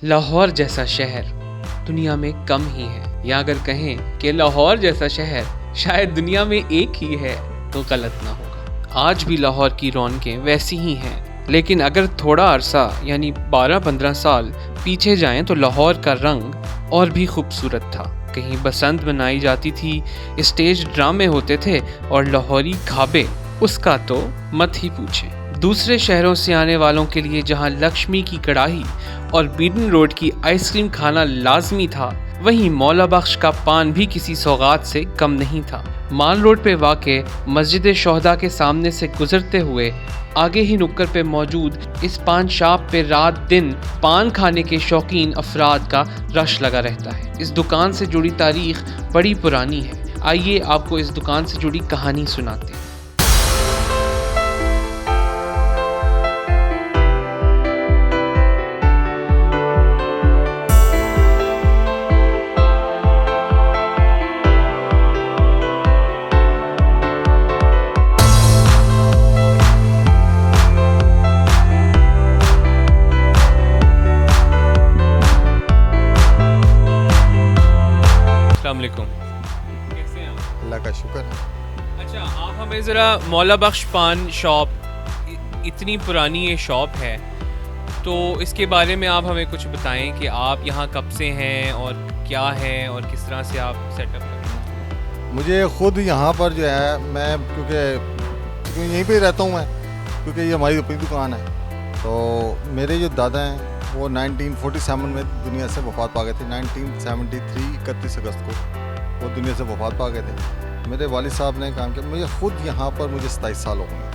लाहौर जैसा शहर दुनिया में कम ही है, या अगर कहें कि लाहौर जैसा शहर शायद दुनिया में एक ही है तो गलत ना होगा। आज भी लाहौर की रौनकें वैसी ही हैं, लेकिन अगर थोड़ा अरसा यानी 12-15 साल पीछे जाएं तो लाहौर का रंग और भी खूबसूरत था। कहीं बसंत मनाई जाती थी, स्टेज ड्रामे होते थे और लाहौरी ढाबे उसका तो मत ही पूछें। दूसरे शहरों से आने वालों के लिए जहां लक्ष्मी की कढ़ाई और बीडन रोड की आइसक्रीम खाना लाजमी था, वहीं मौला बख्श का पान भी किसी सौगात से कम नहीं था। माल रोड पे वाक़े मस्जिद शोहदा के सामने से गुजरते हुए आगे ही नुक्कड़ पे मौजूद इस पान शॉप पे रात दिन पान खाने के शौकीन अफराद का रश लगा रहता है। इस दुकान से जुड़ी तारीख बड़ी पुरानी है। आइए आपको इस दुकान से जुड़ी कहानी सुनाते हैं। कैसे हैं आप? अल्लाह का शुक्र है। अच्छा, आप हमें ज़रा मौला बख्श पान शॉप, इतनी पुरानी ये शॉप है, तो इसके बारे में आप हमें कुछ बताएं कि आप यहाँ कब से हैं और क्या है और किस तरह से आप सेटअप करते हैं। मुझे ख़ुद यहाँ पर जो है, मैं क्योंकि यहीं पे रहता हूँ मैं, क्योंकि ये हमारी अपनी दुकान है। तो मेरे जो दादा हैं वो 1947 में दुनिया से वफ़ात पा गए थे। 1973 31 अगस्त को वो दुनिया से वफ़ात पा गए थे। मेरे वालिद साहब ने काम किया। मुझे ख़ुद यहाँ पर मुझे 27 साल हो गए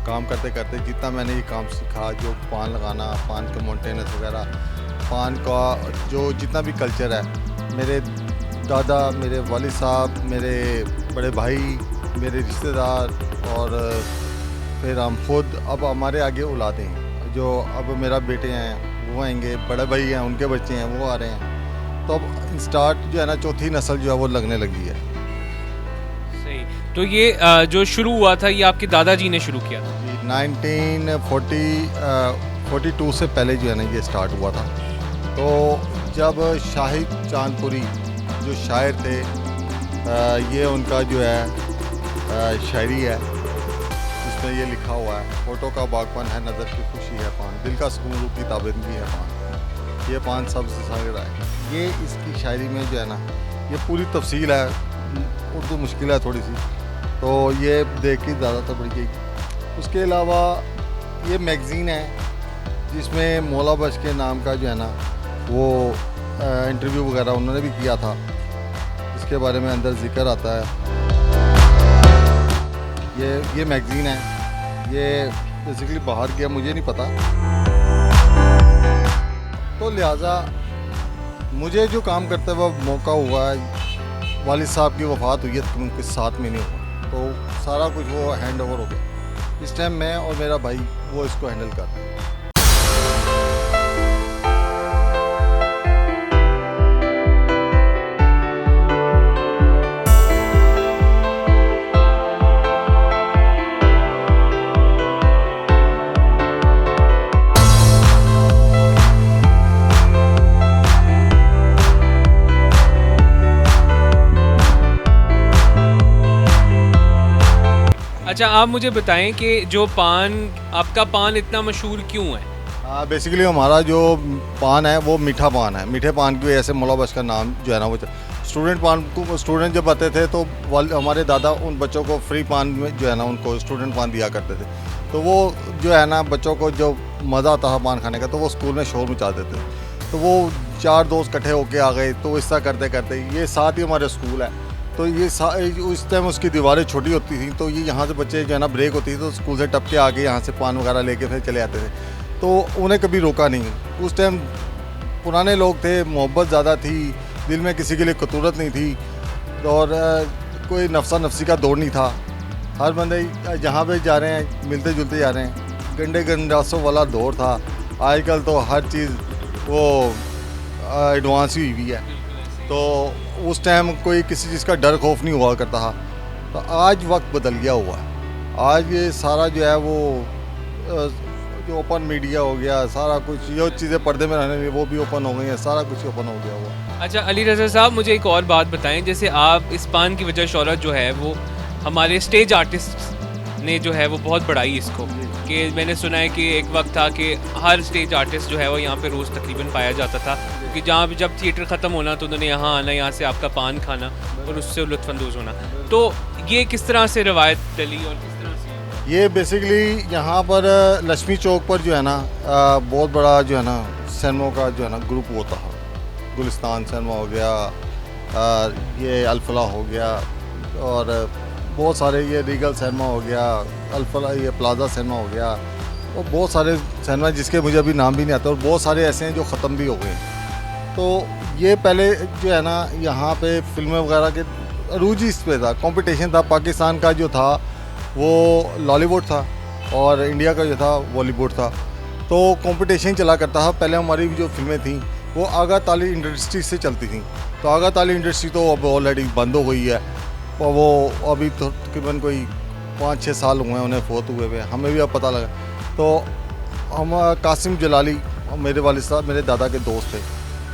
काम करते करते। जितना मैंने ये काम सीखा, जो पान लगाना, पान के मेंटेनेंस वगैरह, पान का जो जितना भी कल्चर है, मेरे दादा, मेरे वालिद साहब, मेरे बड़े भाई, मेरे रिश्तेदार और फिर हम खुद, अब हमारे आगे औलादें हैं। जो अब मेरा बेटे हैं वो आएंगे, बड़े भाई हैं उनके बच्चे हैं वो आ रहे हैं। तो अब स्टार्ट जो है ना, चौथी नस्ल जो है वो लगने लगी है। सही। तो ये जो शुरू हुआ था ये आपके दादाजी ने शुरू किया था? 1942 से पहले जो है ना ये स्टार्ट हुआ था। तो जब शाहिद चांदपुरी जो शायर थे, ये उनका जो है शायरी है, इसमें ये लिखा हुआ है, फोटो का बागबान है, नज़र की खुशी है पान, दिल का सुकून, रूह की ताबिंदगी है पान, ये पान सब्ज़ सागर है। ये इसकी शायरी में जो है ना, ये पूरी तफसील है। उर्दू मुश्किल है थोड़ी सी, तो ये देख के ज़्यादातर पढ़ गई। उसके अलावा ये मैगज़ीन है जिसमें मौला बख्श के नाम का जो है ना वो इंटरव्यू वगैरह उन्होंने भी किया था, इसके बारे में अंदर ज़िक्र आता है। ये मैगज़ीन है, ये बेसिकली बाहर गया, मुझे नहीं पता। तो लिहाजा मुझे जो काम करते हुए मौका हुआ है, वालिद साहब की वफ़ात हुई है तो उनके 7 महीने हुआ, तो सारा कुछ वो हैंड ओवर हो गया। इस टाइम मैं और मेरा भाई वो इसको हैंडल कर रहे हैं। अच्छा, आप मुझे बताएं कि जो आपका पान इतना मशहूर क्यों है? हाँ, बेसिकली हमारा जो पान है वो मीठा पान है। मीठे पान की वजह से मौला बख्श का नाम जो है ना वो स्टूडेंट पान को, स्टूडेंट जब आते थे तो हमारे दादा उन बच्चों को फ्री पान में जो है ना उनको स्टूडेंट पान दिया करते थे। तो वो जो है ना बच्चों को जो मज़ा आता था पान खाने का, तो वो स्कूल में शोर मचा देते थे। तो वो 4 दोस्त इकट्ठे होके आ गए, तो ऐसा करते करते ये साथ ही हमारे स्कूल है। तो ये उस टाइम उसकी दीवारें छोटी होती थी, तो ये यहाँ से बच्चे जो है ना ब्रेक होती थी तो स्कूल से टपके आके यहाँ से पान वगैरह लेके फिर चले आते थे। तो उन्हें कभी रोका नहीं। उस टाइम पुराने लोग थे, मोहब्बत ज़्यादा थी, दिल में किसी के लिए कतूरत नहीं थी और कोई नफसा नफसी का दौर नहीं था। हर बंदे जहाँ पे जा रहे हैं मिलते जुलते जा रहे हैं। गंडे गंडासों वाला दौर था। आजकल तो हर चीज़ वो एडवांस ही हुई है, तो उस टाइम कोई किसी चीज़ का डर खौफ नहीं हुआ करता था। तो आज वक्त बदल गया हुआ है। आज ये सारा जो है वो जो ओपन मीडिया हो गया, सारा कुछ जो चीज़ें पर्दे में रहने लगी वो भी ओपन हो गई हैं, सारा कुछ ओपन हो गया हुआ। अच्छा अली रज़ा साहब, मुझे एक और बात बताएं, जैसे आप इस पान की वजह शोहरत जो है वो हमारे स्टेज आर्टिस्ट ने जो है वो बहुत बढ़ाई इसको, कि मैंने सुना है कि एक वक्त था कि हर स्टेज आर्टिस्ट जो है वो यहाँ पे रोज़ तकरीबन पाया जाता था, क्योंकि जहाँ भी जब थिएटर ख़त्म होना तो उन्होंने यहाँ आना, यहाँ से आपका पान खाना और उससे लुत्फ़अंदोज़ होना। तो ये किस तरह से रवायत चली और किस तरह से? ये बेसिकली यहाँ पर लक्ष्मी चौक पर जो है ना बहुत बड़ा जो है ना सिनेमा का जो है ना ग्रुप होता है। गुलिस्तान सिनेमा हो गया, ये अल्फला हो गया, और बहुत सारे ये रीगल सिनेमा हो गया, अल्फला ये प्लाजा सिनेमा हो गया, और बहुत सारे सिनेमा जिसके मुझे अभी नाम भी नहीं आता, और बहुत सारे ऐसे हैं जो ख़त्म भी हो गए हैं। तो ये पहले जो है ना यहाँ पे फिल्में वगैरह के अरूज इस पे था, कंपटीशन था। पाकिस्तान का जो था वो लॉलीवुड था और इंडिया का जो था बॉलीवुड था, तो कंपटीशन चला करता था। पहले हमारी जो फिल्में थी वो आगा ताली इंडस्ट्री से चलती थी, तो आगा ताली इंडस्ट्री तो अब ऑलरेडी बंद हो गई है, और वो अभी तो तकरीबन कोई 5-6 साल हुए हैं उन्हें फोत हुए हुए, हमें भी अब पता लगा। तो हम कासिम जलाली मेरे वालिद साहब मेरे दादा के दोस्त थे,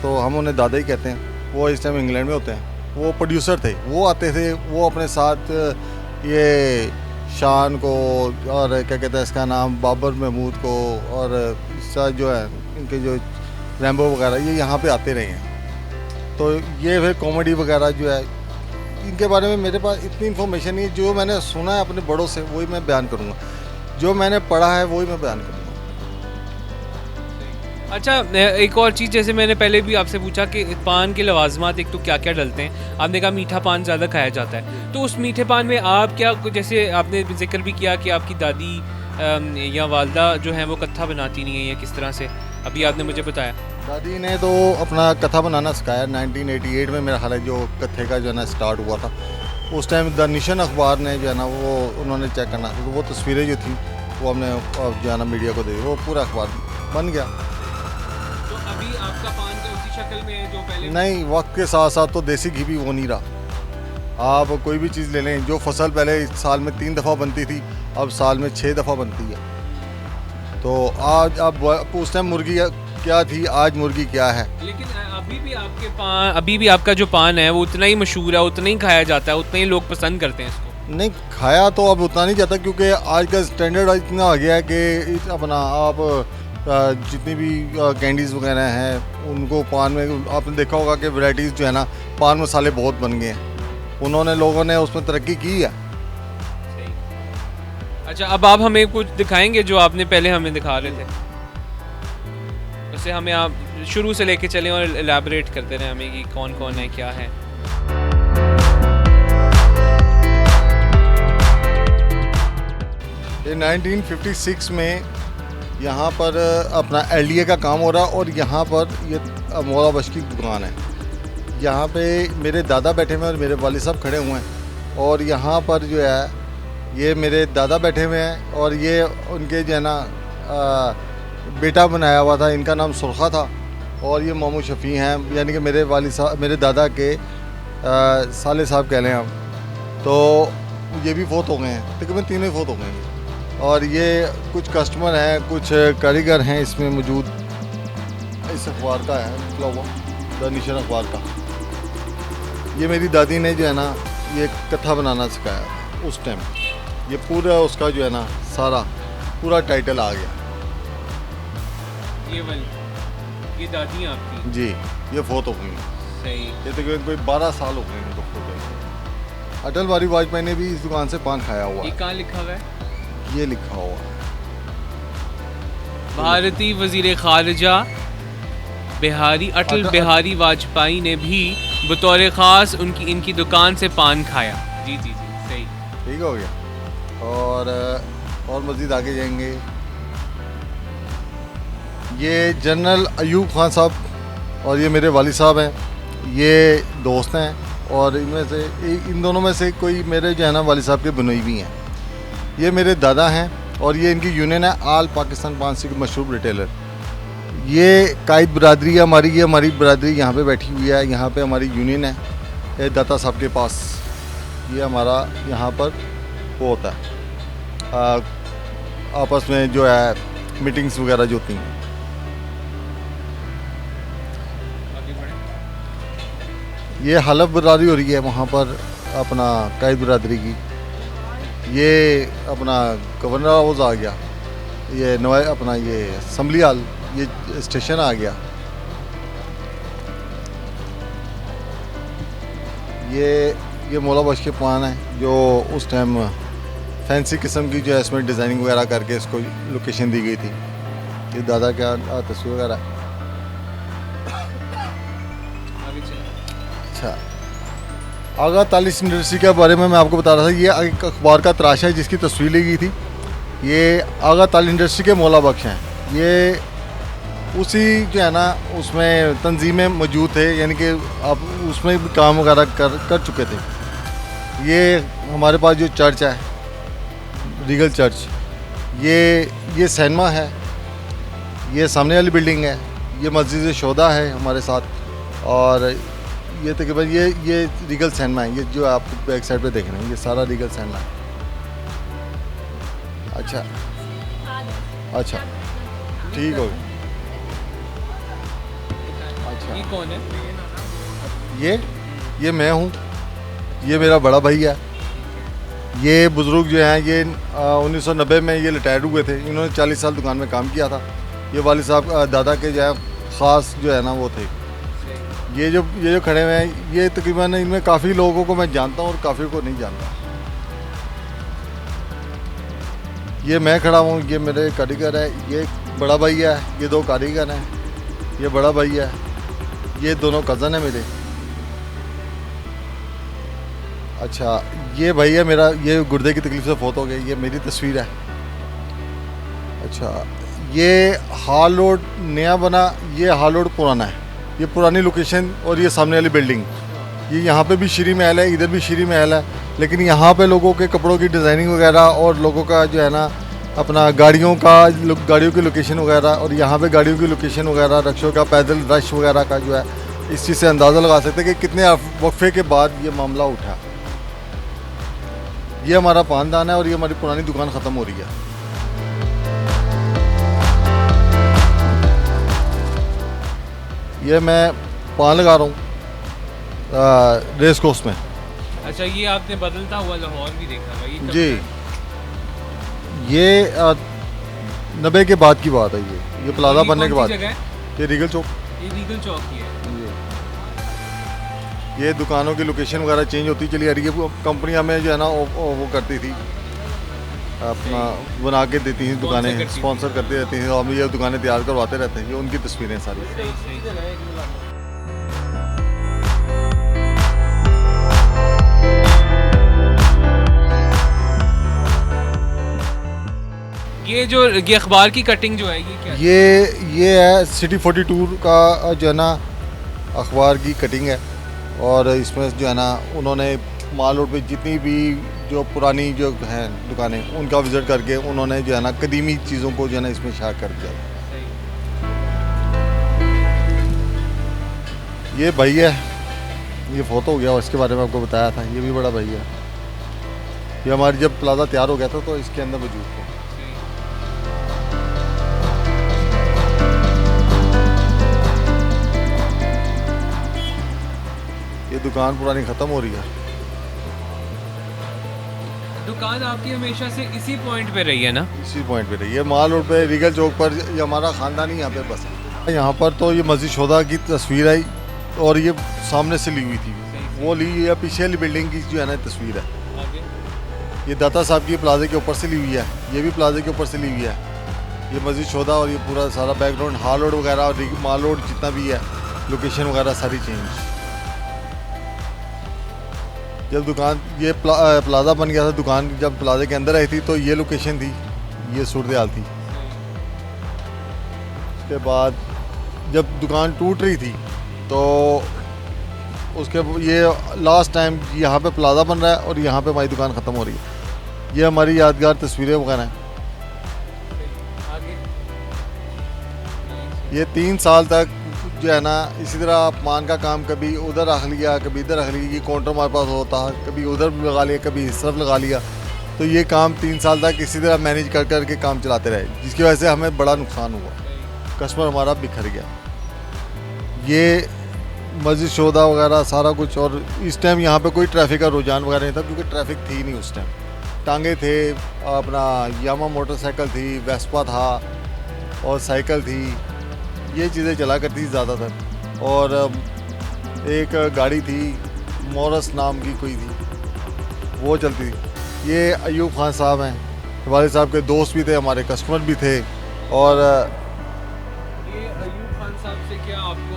तो हम उन्हें दादा ही कहते हैं। वो इस टाइम इंग्लैंड में होते हैं, वो प्रोड्यूसर थे। वो आते थे, वो अपने साथ ये शान को और क्या कहते हैं इसका नाम बाबर महमूद को, और इसका जो है इनके जो रैम्बो वगैरह, ये यहाँ पे आते रहे हैं। तो ये फिर कॉमेडी वगैरह जो है, इनके बारे में मेरे पास इतनी इन्फॉर्मेशन नहीं है। जो मैंने सुना है अपने बड़ों से वही मैं बयान करूँगा, जो मैंने पढ़ा है वही मैं बयान करूँगा। अच्छा एक और चीज़, जैसे मैंने पहले भी आपसे पूछा कि पान के लवाजमात एक तो क्या क्या डलते हैं, आपने कहा मीठा पान ज़्यादा खाया जाता है, तो उस मीठे पान में आप क्या, जैसे आपने जिक्र भी किया कि आपकी दादी या वालदा जो है वो कत्था बनाती नहीं है, या किस तरह से अभी आपने मुझे बताया? दादी ने तो अपना कथा बनाना सिखाया 1988 में, मेरा ख्याल है जो कथे का जो है ना स्टार्ट हुआ था। उस टाइम द नेशन अखबार ने जो है ना वो उन्होंने चेक करना, तो वो तस्वीरें जो थी वो हमने जो है ना मीडिया को दे दी, वो पूरा अखबार बन गया। तो अभी आपका पान का उसी शक्ल में है जो पहले? नहीं, वक्त के साथ साथ तो देसी घी भी वो नहीं रहा। आप कोई भी चीज़ ले लें, जो फसल पहले साल में 3 दफ़ा बनती थी अब साल में 6 दफ़ा बनती है। तो आज अब उस टाइम मुर्गी क्या थी, आज मुर्गी क्या है। लेकिन अभी भी आपका जो पान है वो उतना ही मशहूर है, उतना ही खाया जाता है, उतना ही लोग पसंद करते हैं इसको? नहीं, खाया तो अब उतना नहीं जाता, क्योंकि आज का स्टैंडर्ड इतना आ गया है कि अपना आप जितनी भी कैंडीज़ वगैरह हैं उनको पान में आपने देखा होगा कि वैराइटीज़ जो है ना पान मसाले बहुत बन गए हैं, उन्होंने लोगों ने उसमें तरक्की की है। अच्छा, अब आप हमें कुछ दिखाएंगे जो आपने पहले हमें दिखा रहे थे, उससे हमें आप शुरू से लेके चलें और एलैबोरेट करते रहे हमें कि कौन कौन है, क्या है। ये 1956 में यहाँ पर अपना LDA का काम हो रहा, और यहाँ पर ये मौला बख्श की दुकान है। यहाँ पे मेरे दादा बैठे हुए हैं और मेरे वालिद साहब खड़े हुए हैं, और यहाँ पर जो है ये मेरे दादा बैठे हुए हैं, और ये उनके जो है ना बेटा बनाया हुआ था, इनका नाम सुरखा था, और ये मामू शफ़ी हैं, यानी कि मेरे वालिद साहब मेरे दादा के साले साहब कह लें हम। तो ये भी फोत हो गए हैं, तकरीबन तीनों ही फोत हो गए हैं। और ये कुछ कस्टमर हैं, कुछ कारीगर हैं इसमें मौजूद। इस अखबार का है निकला हुआ, द नेशन अखबार का। ये मेरी दादी ने जो है ना ये कथा बनाना सिखाया उस टाइम। ये पूरा उसका जो है ना सारा पूरा टाइटल आ गया। ये दादी आपकी? जी, ये फोत हो गई। सही। ये तकरीबन कोई 12 साल हो गए इनको फोत हुए। अटल बिहारी वाजपेयी ने भी इस दुकान से पान खाया हुआ। ये कहाँ लिखा हुआ है? ये लिखा हुआ है भारतीय वजीर खारजा अटल बिहारी वाजपेयी ने भी बतौर ख़ास इनकी दुकान से पान खाया। जी जी जी, सही, ठीक हो गया। और मज़ीद आगे जाएंगे, ये जनरल अयूब खान साहब और ये मेरे वालिद साहब हैं, ये दोस्त हैं, और इनमें से इन दोनों में से कोई मेरे जो है ना वालिद साहब के बिनोई भी हैं। ये मेरे दादा हैं, और ये इनकी यूनियन है आल पाकिस्तान पान की मशहूर रिटेलर। ये कायद बरादरी है हमारी, ये हमारी बरादरी यहाँ पे बैठी हुई है, यहाँ पे हमारी यूनियन है, ये दाता साहब के पास। ये हमारा यहाँ पर वो होता है आपस में जो है मीटिंग्स वगैरह जो होती हैं। ये हलफ बरादरी हो रही है वहाँ पर अपना कैद बरादरी की। ये अपना गवर्नर हाउस आ गया, ये नवाय अपना ये असम्बली हाल, ये स्टेशन आ गया। ये मौला बख्श के पान है जो उस टाइम फैंसी किस्म की जो है इसमें डिज़ाइनिंग वगैरह करके इसको लोकेशन दी गई थी। ये दादा क्या तस्वीर वगैरह। अच्छा, आगा तालिश इंडस्ट्री के बारे में मैं आपको बता रहा था। ये एक अखबार का तराशा है जिसकी तस्वीर ली गई थी। ये आगा तालिश इंडस्ट्री के मौला बख्श हैं। ये उसी जो है ना उसमें तंजीमें मौजूद थे, यानी कि आप उसमें भी काम वगैरह कर चुके थे। ये हमारे पास जो चर्च है, रीगल चर्च, ये सिनेमा है, ये सामने वाली बिल्डिंग है, ये मस्जिद शोदा है हमारे साथ, और ये तकरीबन ये रीगल सिनेमा है। ये जो आप बैक साइड पे देख रहे हैं ये सारा रीगल सिनेमा है। अच्छा, ठीक हो गया। अच्छा, ये कौन है? ये मैं हूँ, ये मेरा बड़ा भाई है। ये बुज़ुर्ग जो हैं ये 1990 में ये रिटायर्ड हुए थे। इन्होंने 40 साल दुकान में काम किया था। ये वालिद साहब दादा के जो है ख़ास जो है ना वो थे। ये जो खड़े हुए हैं ये तकरीबन इनमें काफ़ी लोगों को मैं जानता हूँ और काफ़ी को नहीं जानता। ये मैं खड़ा हूँ, ये मेरे कारीगर है। ये बड़ा भाई है, ये 2 कारीगर हैं। ये बड़ा भाई है, ये दोनों कज़न है मेरे। अच्छा, ये भाई है मेरा, ये गुर्दे की तकलीफ से फौत हो गया। ये मेरी तस्वीर है। अच्छा, ये हाल रोड नया बना, ये हाल रोड पुराना है। ये पुरानी लोकेशन और ये सामने वाली बिल्डिंग, ये यहाँ पे भी श्री महल है, इधर भी श्री महल है। लेकिन यहाँ पे लोगों के कपड़ों की डिज़ाइनिंग वगैरह और लोगों का जो है ना अपना गाड़ियों की लोकेशन वगैरह, और यहाँ पे गाड़ियों की लोकेशन वगैरह, रक्षों का पैदल रश वगैरह का जो है, इस चीज़ से अंदाज़ा लगा सकते हैं कि कितने वक्फे के बाद ये मामला उठा। ये हमारा पानदान है और ये हमारी पुरानी दुकान ख़त्म हो रही है। ये मैं पान लगा रहा हूँ रेस कोर्स में। अच्छा, ये आपने बदलता हुआ लाहौर भी देखा था? ये कब जी, था? ये 90 के बाद की बात है। ये प्लाजा बनने के बाद। ये रीगल चौक, ये रीगल चौक ही है। ये दुकानों की लोकेशन वगैरह चेंज होती चली आ रही है। कंपनियां में जो है ना वो करती थी, अपना बना के देती थी दुकानें, स्पॉन्सर करती रहती थी। हम ये दुकानें तैयार करवाते रहते हैं। ये उनकी तस्वीरें सारी। ये अखबार की कटिंग जो है ये क्या? ये है सिटी 42 का जो है ना अखबार की कटिंग है। और इसमें जो है ना उन्होंने माल रोड पे जितनी भी जो पुरानी जो हैं दुकानें उनका विज़िट करके उन्होंने जो है ना कदीमी चीज़ों को जो है ना इसमें शाया कर दिया। ये भाई है, ये फोटो हो गया और इसके बारे में आपको बताया था। ये भी बड़ा भाई है। ये हमारी जब प्लाजा तैयार हो गया था तो इसके अंदर मौजूद थे। ये दुकान पुरानी ख़त्म हो रही है। दुकान आपकी हमेशा से इसी पॉइंट पे रही है ना? इसी पॉइंट पे रही है, माल रोड पे रीगल चौक पर। ये हमारा ख़ानदान ही यहाँ पे बस है। यहाँ पर तो ये मस्जिद शोदा की तस्वीर आई और ये सामने से ली हुई थी। वो ली या पीछे वाली बिल्डिंग की जो है ना तस्वीर है। ये दाता साहब की प्लाजे के ऊपर से ली हुई है। ये भी प्लाजे के ऊपर से ली हुई है। ये मस्जिद शोदा और ये पूरा सारा बैकग्राउंड हाल रोड वगैरह और माल रोड जितना भी है लोकेशन वगैरह सारी चेंज। जब दुकान ये प्लाजा बन गया था, दुकान जब प्लाजे के अंदर आई थी तो ये लोकेशन थी, ये सूरत हाल थी। उसके बाद जब दुकान टूट रही थी तो उसके ये लास्ट टाइम यहाँ पे प्लाजा बन रहा है और यहाँ पे हमारी दुकान ख़त्म हो रही है। ये हमारी यादगार तस्वीरें वगैरह हैं। ये 3 साल तक जो है ना इसी तरह पान का काम कभी उधर रख लिया, कभी इधर रख लिया। काउंटर हमारे पास होता है, कभी उधर लगा लिया, कभी इस तरफ लगा लिया। तो ये काम 3 साल तक किसी तरह मैनेज कर कर के काम चलाते रहे, जिसकी वजह से हमें बड़ा नुकसान हुआ, कस्टमर हमारा बिखर गया। ये मस्जिद शोदा वगैरह सारा कुछ, और इस टाइम यहाँ पे कोई ट्रैफिक का रुझान वगैरह नहीं था क्योंकि ट्रैफिक थी नहीं उस टाइम। टांगे थे, अपना यामा मोटरसाइकिल थी, वेस्पा था और साइकिल थी, ये चीज़ें चला करती थी ज़्यादातर। और एक गाड़ी थी मोरस नाम की कोई थी, वो चलती थी। ये अयूब खान साहब हैं, वाले साहब के दोस्त भी थे, हमारे कस्टमर भी थे। और ये अयूब खान साहब से क्या आपको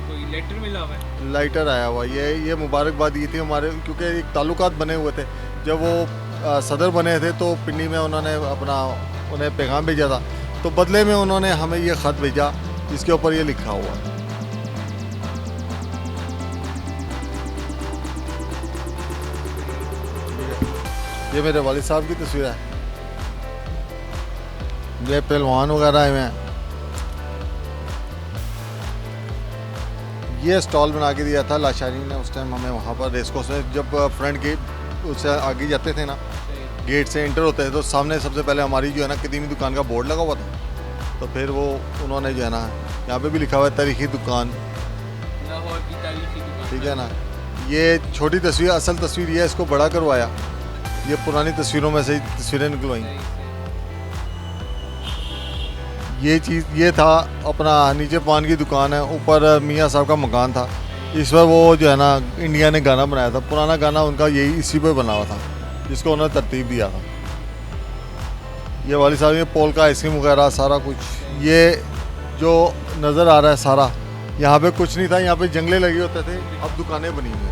कोई लेटर मिला हुआ है? लाइटर आया हुआ, ये मुबारकबाद ये थी हमारे, क्योंकि एक ताल्लुकात बने हुए थे। जब वो सदर बने थे तो पिंडी में उन्होंने उन्हें पैगाम भेजा था, तो बदले में उन्होंने हमें ये ख़त भेजा जिसके ऊपर ये लिखा हुआ है। ये मेरे वालिद साहब की तस्वीर है, ये पहलवान वगैरह आए हुए हैं। ये स्टॉल बना के दिया था लाशानी ने उस टाइम हमें वहाँ पर रेसकोर्स में, जब फ्रंट गेट उससे आगे जाते थे ना, गेट से इंटर होते थे तो सामने सबसे पहले हमारी जो है ना कदीमी दुकान का बोर्ड लगा हुआ था। तो फिर वो उन्होंने जो है ना, यहाँ पे भी लिखा हुआ है तारीखी दुकान, लाहौर की तारीखी दुकान, ठीक है ना। ये छोटी तस्वीर, असल तस्वीर ये इसको बड़ा करवाया, ये पुरानी तस्वीरों में से तस्वीरें निकलवाई। ये चीज़ ये था अपना, नीचे पान की दुकान है, ऊपर मियाँ साहब का मकान था। इस पर वो जो है ना इंडिया ने गाना बनाया था, पुराना गाना उनका यही इसी पे बना हुआ था, जिसको उन्होंने तरतीब दिया था। ये वाली साहब ये पोल का आइसक्रीम वगैरह सारा कुछ, ये जो नज़र आ रहा है सारा, यहाँ पे कुछ नहीं था, यहाँ पे जंगले लगे होते थे, अब दुकानें बनी हुई हैं।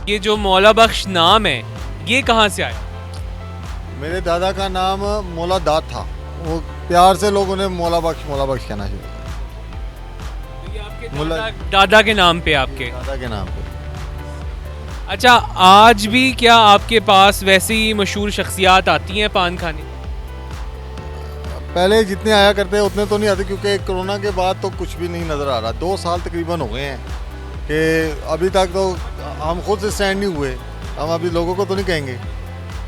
ये जो मौला बख्श नाम है ये कहाँ से आया? मेरे दादा का नाम मौला दाद था, वो प्यार से लोग उन्हें मौला बख्श कहना चाहिए। तो ये आपके दादा के नाम पे, आपके दादा के नाम पे। अच्छा, आज भी क्या आपके पास वैसी मशहूर शख्सियात आती हैं पान खाने? पहले जितने आया करते हैं उतने तो नहीं आते, क्योंकि कोरोना के बाद तो कुछ भी नहीं नज़र आ रहा। 2 साल तकरीबन हो गए हैं कि अभी तक तो हम खुद से स्टैंड नहीं हुए, हम अभी लोगों को तो नहीं कहेंगे।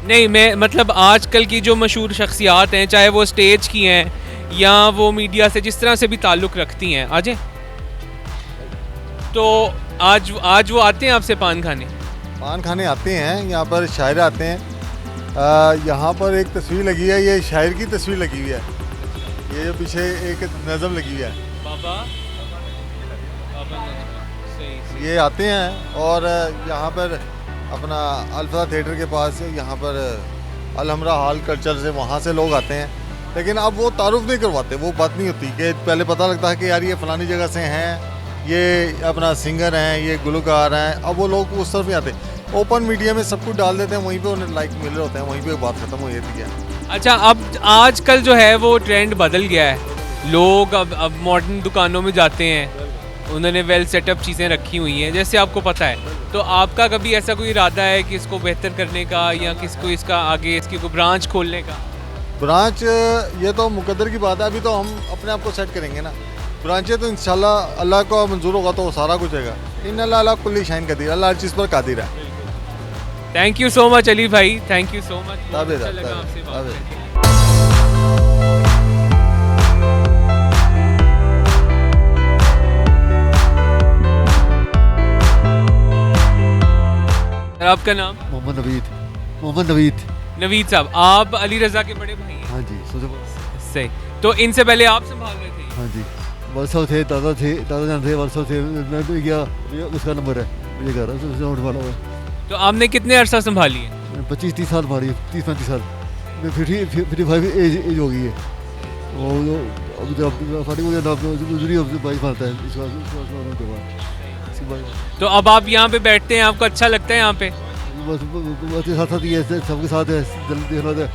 नहीं, मैं मतलब आजकल की जो मशहूर शख्सियात हैं, चाहे वो स्टेज की हैं या वो मीडिया से जिस तरह से भी ताल्लुक़ रखती हैं, आ जाए तो आज वो आते हैं आपसे पान खाने आते हैं। यहाँ पर शायर आते हैं। यहाँ पर एक तस्वीर लगी है, ये शायर की तस्वीर लगी हुई है, ये जो पीछे एक नज़म लगी हुई है, बाबा ये आते हैं। और यहाँ पर अपना अल्फा थिएटर के पास, यहाँ पर अलहमरा हॉल कल्चर से, वहाँ से लोग आते हैं। लेकिन अब वो तारुफ नहीं करवाते, वो बात नहीं होती कि पहले पता लगता है कि यार ये फ़लानी जगह से हैं, ये अपना सिंगर हैं, ये गुलकार हैं। अब वो लोग उस तरफ नहीं आते, ओपन मीडिया में सब कुछ डाल देते हैं, वहीं पे उन्हें लाइक मिल रहे होते हैं, वहीं पे बात खत्म हो जाती है। अच्छा, अब आजकल जो है वो ट्रेंड बदल गया है, लोग अब मॉडर्न दुकानों में जाते हैं, उन्होंने वेल सेटअप चीज़ें रखी हुई हैं, जैसे आपको पता है। तो आपका कभी ऐसा कोई इरादा है कि इसको बेहतर करने का, या किसको इसका आगे इसकी कोई ब्रांच खोलने का? ब्रांच ये तो मुकद्दर की बात है, अभी तो हम अपने आप को सेट करेंगे ना। ब्रांचें तो इंशाल्लाह अल्लाह को मंजूर होगा तो सारा कुछ होगा। इन अल्लाह कुल्ली शाइन कदीर, अल्लाह हर चीज़ पर कादिर है। Thank you so much Ali भाई, थैंक यू सो मच, अच्छा लगा आपसे बात करके। आपका नाम? मोहम्मद नवीद। नवीद साहब, आप अली रज़ा के बड़े भाई हैं? हाँ जी, सही। तो इनसे पहले आप संभाल रहे थे? हाँ जी, वर्षों थे, दादा जान थे, वर्षों थे, मैं भी गया, उसका नंबर है, मुझे घर वाला हुआ। तो आपने कितने अरसा संभाली है? 25-30 साल भारी, 30-35 साल में 55 एज हो गई है। वो अब जब साड़ी को जब दूसरी बाइक मारता है उसके बाद तो अब आप यहाँ पे बैठते हैं, आपको अच्छा लगता है यहाँ पे? बस साथ साथ ये सबके साथ है, जल्दी देखना है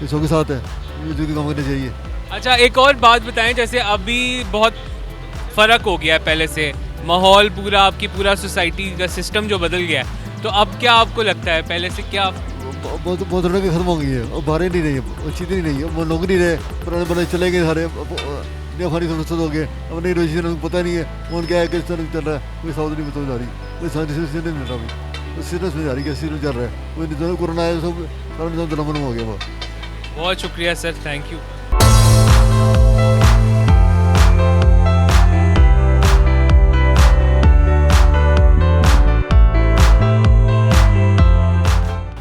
सबके साथ है, जो कि काम करना चाहिए। अच्छा, एक और बात बताएं, जैसे अभी बहुत फ़र्क हो गया है पहले से, माहौल पूरा, आपकी पूरा सोसाइटी का सिस्टम जो बदल गया है, तो अब क्या आपको लगता है पहले से क्या? बहुत तरह की खत्म हो गई है, अब बाहर नहीं रही है, अच्छी नहीं रही है, वो लोग नहीं रहे, पुराने बने चले गए सारे, फानी समस्या हो गए, अब नई रोजिश पता नहीं है कौन क्या है, किस तरह चल रहा है, कोई साउथ नहीं पता जा रही, कोई साइंस नहीं मिल रहा, अभी सीरियस में जा रही है, सीरियस चल रहा है, कोई नहीं, कोरोना आया सब सारा निजाम दलामन हो गया। बहुत शुक्रिया सर, थैंक यू।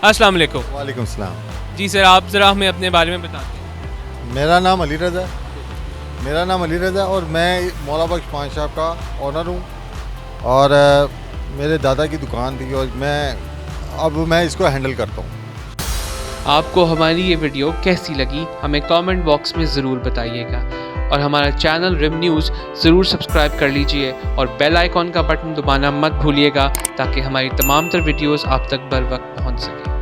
अस्सलाम वालेकुम। वालेकुम सलाम। जी सर, आप ज़रा हमें अपने बारे में बताते हैं। मेरा नाम अली रज़ा और मैं मौला बख्श पान शॉप का ऑनर हूँ, और मेरे दादा की दुकान थी और मैं इसको हैंडल करता हूँ। आपको हमारी ये वीडियो कैसी लगी हमें कमेंट बॉक्स में ज़रूर बताइएगा, और हमारा चैनल रिम न्यूज़ ज़रूर सब्सक्राइब कर लीजिए और बेल आइकॉन का बटन दबाना मत भूलिएगा, ताकि हमारी तमाम तर वीडियोस आप तक बर वक्त पहुँच सकें।